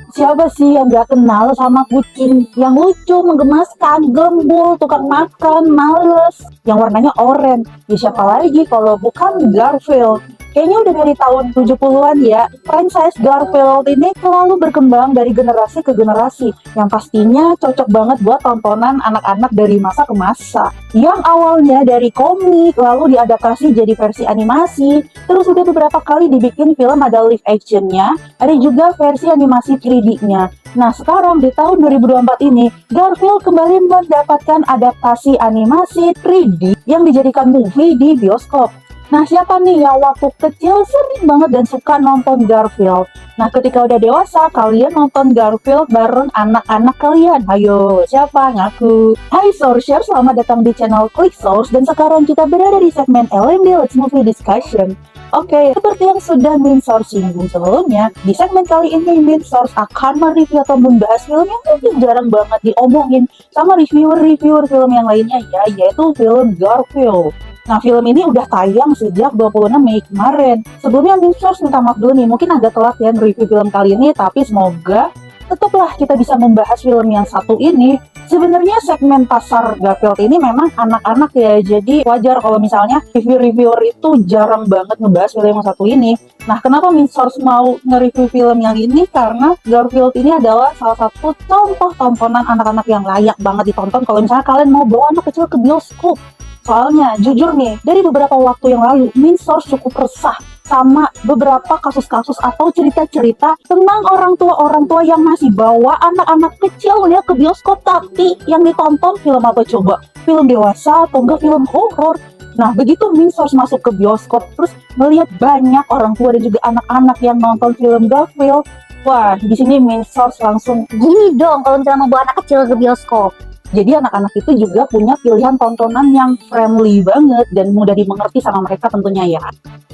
Siapa sih yang gak kenal sama kucing yang lucu, menggemaskan, gembul, tukang makan, males, yang warnanya oranye? Ya siapa lagi kalau bukan Garfield? Kayaknya udah dari tahun 70-an ya, franchise Garfield ini selalu berkembang dari generasi ke generasi, yang pastinya cocok banget buat tontonan anak-anak dari masa ke masa. Yang awalnya dari komik, lalu diadaptasi jadi versi animasi, terus udah beberapa kali dibikin film ada live actionnya, ada juga versi animasi 3D-nya. Nah, sekarang di tahun 2024 ini, Garfield kembali mendapatkan adaptasi animasi 3D yang dijadikan movie di bioskop. Nah, siapa nih yang waktu kecil sering banget dan suka nonton Garfield? Nah, ketika udah dewasa, kalian nonton Garfield bareng anak-anak kalian. Ayo, siapa ngaku? Hai Sourcer, selamat datang di channel Click Source, dan sekarang kita berada di segmen LMD Let's Movie Discussion. Oke, seperti yang sudah Min Source singgung sebelumnya, di segmen kali ini Min Source akan mereview atau membahas film yang mungkin jarang banget diomongin sama reviewer-reviewer film yang lainnya ya, yaitu film Garfield. Nah, film ini udah tayang sejak 26 Mei kemarin. Sebelumnya Min Source minta maaf dulu nih, mungkin agak telat ya review film kali ini, tapi semoga tetaplah kita bisa membahas film yang satu ini. Sebenarnya segmen pasar Garfield ini memang anak-anak ya, jadi wajar kalau misalnya reviewer itu jarang banget ngebahas film yang satu ini. Nah, kenapa Min Source mau nge-review film yang ini? Karena Garfield ini adalah salah satu contoh tontonan anak-anak yang layak banget ditonton kalau misalnya kalian mau bawa anak kecil ke bioskop. Soalnya, jujur nih, dari beberapa waktu yang lalu, Min Source cukup resah sama beberapa kasus-kasus atau cerita-cerita tentang orang tua yang masih bawa anak-anak kecil ya ke bioskop, tapi yang ditonton film apa coba? Film dewasa atau enggak film horor? Nah, begitu Min Source masuk ke bioskop, terus melihat banyak orang tua dan juga anak-anak yang nonton film Garfield, wah, di sini Min Source langsung gini dong kalau misalnya mau bawa anak kecil ke bioskop. Jadi anak-anak itu juga punya pilihan tontonan yang friendly banget dan mudah dimengerti sama mereka tentunya ya.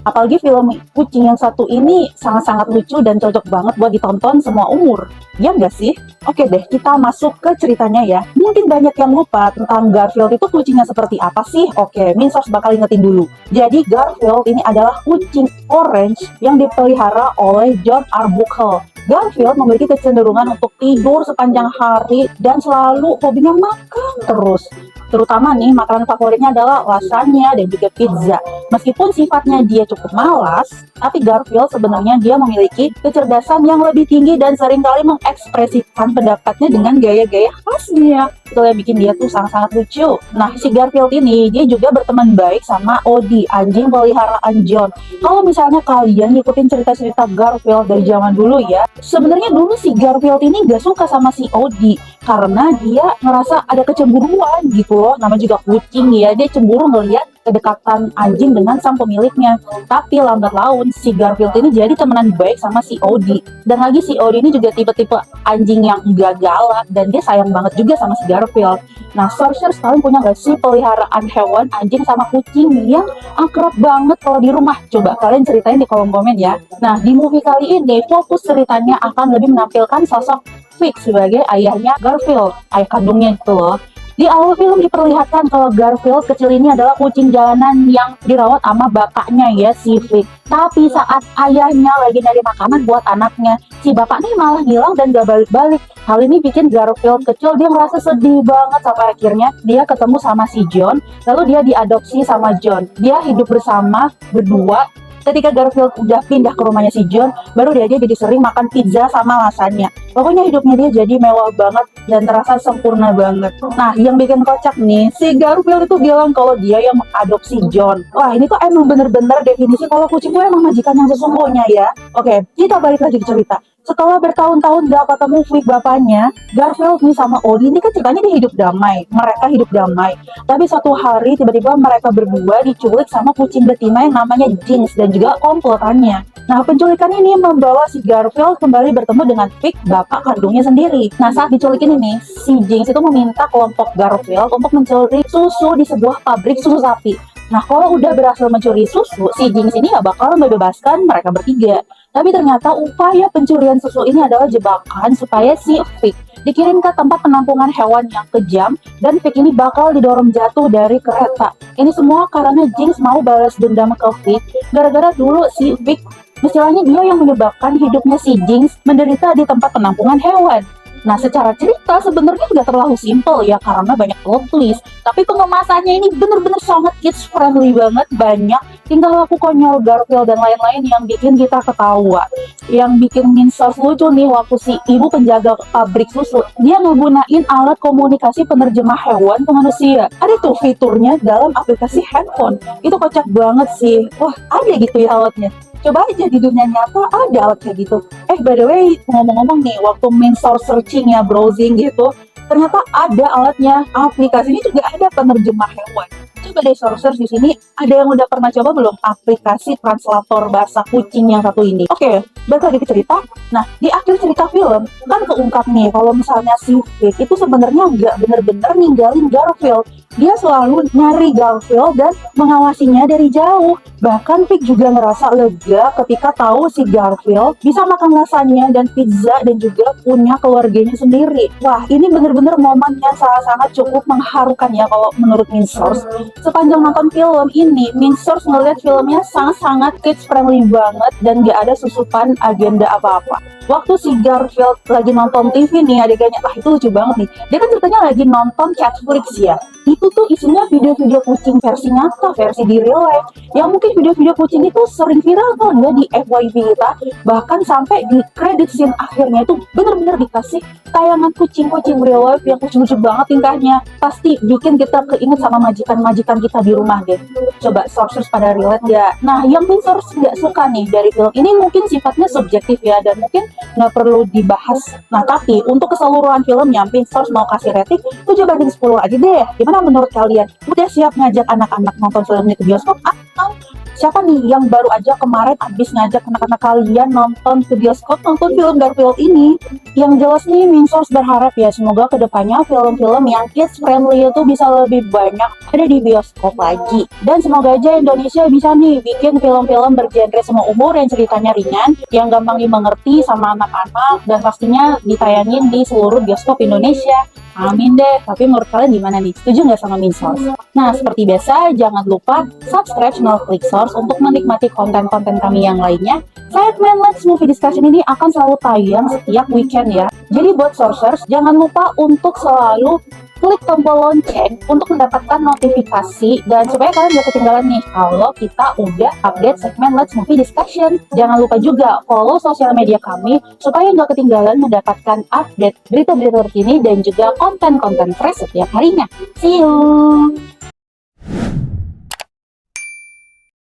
Apalagi film kucing yang satu ini sangat-sangat lucu dan cocok banget buat ditonton semua umur. Ya nggak sih? Oke deh, kita masuk ke ceritanya ya. Mungkin banyak yang lupa tentang Garfield itu kucingnya seperti apa sih? Oke, Min Source bakal ingetin dulu. Jadi Garfield ini adalah kucing orange yang dipelihara oleh John Arbuckle. Garfield memiliki kecenderungan untuk tidur sepanjang hari dan selalu hobinya makan terus. Terutama nih, makanan favoritnya adalah lasagna dan juga pizza. Meskipun sifatnya dia cukup malas, tapi Garfield sebenarnya dia memiliki kecerdasan yang lebih tinggi dan seringkali mengekspresikan pendapatnya dengan gaya-gaya khasnya. Itu yang bikin dia tuh sangat-sangat lucu. Nah, si Garfield ini, dia juga berteman baik sama Odie, anjing peliharaan John. Kalau misalnya kalian ngikutin cerita-cerita Garfield dari zaman dulu ya, sebenarnya dulu si Garfield ini gak suka sama si Odie karena dia ngerasa ada kecemburuan gitu loh. Nama juga kucing ya, dia cemburu ngeliat kedekatan anjing dengan sang pemiliknya. Tapi lambat laun si Garfield ini jadi temenan baik sama si Odie. Dan lagi si Odie ini juga tipe-tipe anjing yang gak galak dan dia sayang banget juga sama si Garfield. Nah, Sorcerers, kalian punya gak sih peliharaan hewan anjing sama kucing yang akrab banget kalau di rumah? Coba kalian ceritain di kolom komen ya. Nah, di movie kali ini fokus ceritanya akan lebih menampilkan sosok Vic sebagai ayahnya Garfield, ayah kandungnya itu loh. Di awal film diperlihatkan kalau Garfield kecil ini adalah kucing jalanan yang dirawat sama bapaknya ya, si Vic. Tapi saat ayahnya lagi nyari makanan buat anaknya, si bapak nih malah hilang dan gak balik-balik. Hal ini bikin Garfield kecil dia merasa sedih banget sampai akhirnya dia ketemu sama si John, lalu dia diadopsi sama John. Dia hidup bersama berdua. Ketika Garfield udah pindah ke rumahnya si John, baru dia jadi sering makan pizza sama lasagna. Pokoknya hidupnya dia jadi mewah banget dan terasa sempurna banget. Nah, yang bikin kocak nih, si Garfield itu bilang kalau dia yang mengadopsi John. Wah, ini tuh emang bener-bener definisi kalau kucing itu emang majikan yang sesungguhnya ya. Oke, kita balik lagi ke cerita. Setelah bertahun-tahun gak ketemu Vic bapaknya, Garfield nih sama Odie ini kan ceritanya dia hidup damai. Mereka hidup damai. Tapi satu hari tiba-tiba mereka berdua diculik sama kucing betina yang namanya Jinx dan juga komplotannya. Nah, penculikan ini membawa si Garfield kembali bertemu dengan Vic, bapak kandungnya sendiri. Nah, saat diculik ini nih, si Jinx itu meminta kelompok Garfield untuk mencuri susu di sebuah pabrik susu sapi. Nah, kalau udah berhasil mencuri susu, si Jinx ini gak bakal membebaskan mereka bertiga. Tapi ternyata upaya pencurian susu ini adalah jebakan supaya si Vic dikirim ke tempat penampungan hewan yang kejam dan Vic ini bakal didorong jatuh dari kereta. Ini semua karena Jinx mau balas dendam ke Vic gara-gara dulu si Vic Istilahnya dia yang menyebabkan hidupnya si Jinx menderita di tempat penampungan hewan. Nah, secara cerita sebenarnya nggak terlalu simple ya karena banyak plot twist. Tapi pengemasannya ini bener-bener sangat kids friendly banget, banyak tingkah laku konyol Garfield dan lain-lain yang bikin kita ketawa. Yang bikin Minsos lucu nih waktu si ibu penjaga pabrik susu, dia ngegunain alat komunikasi penerjemah hewan ke manusia. Ada tuh fiturnya dalam aplikasi handphone. Itu kocak banget sih. Wah, ada gitu ya alatnya. Coba aja di dunia nyata ada alat kayak gitu. By the way, ngomong-ngomong nih, waktu main source searching ya, browsing gitu, ternyata ada alatnya. Aplikasinya juga ada penerjemah hewan. Coba deh search di sini, ada yang udah pernah coba belum aplikasi translator bahasa kucing yang satu ini? Oke, balik lagi ke cerita. Nah, di akhir cerita film, kan keungkap nih, kalau misalnya si Vic itu sebenarnya nggak bener-bener ninggalin Garfield. Dia selalu nyari Garfield dan mengawasinya dari jauh. Bahkan Vic juga ngerasa lega ketika tahu si Garfield bisa makan lasagna dan pizza dan juga punya keluarganya sendiri. Wah, ini bener-bener momen yang sangat-sangat cukup mengharukan ya kalau menurut Minsource. Sepanjang nonton film ini, Minsource ngeliat filmnya sangat-sangat kids friendly banget dan gak ada susupan agenda apa-apa. Waktu si Garfield lagi nonton TV nih adegannya, itu lucu banget nih. Dia kan ceritanya lagi nonton Catflix ya. Itu tuh isinya video-video kucing versi nyata, versi di real life. Yang mungkin video-video kucing itu sering viral kan ya di FYP kita. Bahkan sampai di credit scene akhirnya itu bener-bener dikasih tayangan kucing-kucing real life yang lucu-lucu banget tingkahnya. Pasti bikin kita keinget sama majikan-majikan kita di rumah deh. Coba sources pada relate nggak? Nah, yang Minsource nggak suka nih dari film ini mungkin sifatnya subjektif ya, dan mungkin nggak perlu dibahas. Nah, tapi untuk keseluruhan filmnya, Minsource mau kasih rating 7/10 aja deh. Gimana menurut kalian? Udah siap ngajak anak-anak nonton filmnya ke bioskop? Atau siapa nih yang baru aja kemarin abis ngajak anak-anak kalian nonton ke bioskop, nonton film Garfield ini? Yang jelas nih, Minsource berharap ya semoga kedepannya film-film yang kids friendly itu bisa lebih banyak ada di bioskop lagi. Dan semoga aja Indonesia bisa nih bikin film-film bergenre semua umur yang ceritanya ringan, yang gampang dimengerti sama anak-anak, dan pastinya ditayangin di seluruh bioskop Indonesia. Amin deh. Tapi menurut kalian gimana nih? Setuju nggak sama Minsource? Nah, seperti biasa, jangan lupa subscribe channel Clicksource untuk menikmati konten-konten kami yang lainnya. Segmen Let's Movie Discussion ini akan selalu tayang setiap weekend ya. Jadi buat sourcers, jangan lupa untuk selalu klik tombol lonceng untuk mendapatkan notifikasi dan supaya kalian gak ketinggalan nih kalau kita udah update segmen Let's Movie Discussion. Jangan lupa juga follow sosial media kami supaya gak ketinggalan mendapatkan update berita-berita terkini dan juga konten-konten fresh setiap harinya. See you!